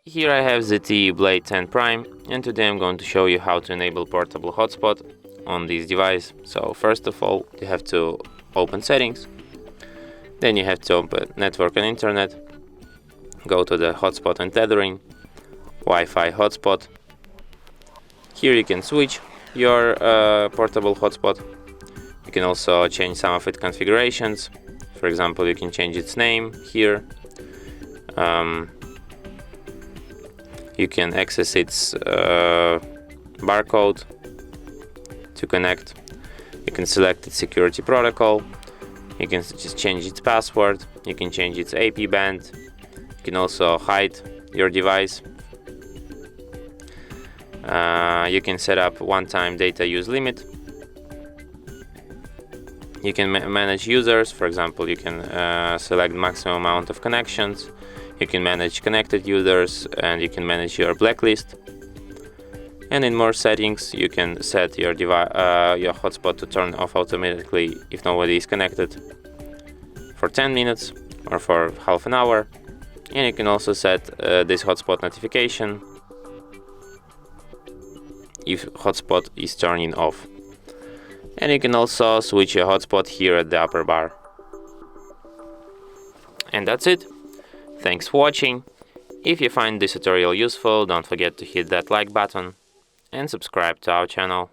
Here I have ZTE Blade 10 Prime, and today I'm going to show you how to enable portable hotspot on this device. So first of all, you have to open settings, then you have to open network and internet, go to the hotspot and tethering, Wi-Fi hotspot. Here you can switch your portable hotspot. You can also change some of its configurations. For example, you can change its name here. You can access its barcode to connect. You can select its security protocol. You can just change its password. You can change its AP band. You can also hide your device. You can set up one-time data use limit. You can manage users. For example, you can select maximum amount of connections. You can manage connected users, and you can manage your blacklist. And in more settings, you can set your hotspot to turn off automatically if nobody is connected for 10 minutes or for half an hour. And you can also set this hotspot notification if hotspot is turning off. And you can also switch your hotspot here at the upper bar. And that's it. Thanks for watching. If you find this tutorial useful, don't forget to hit that like button and subscribe to our channel.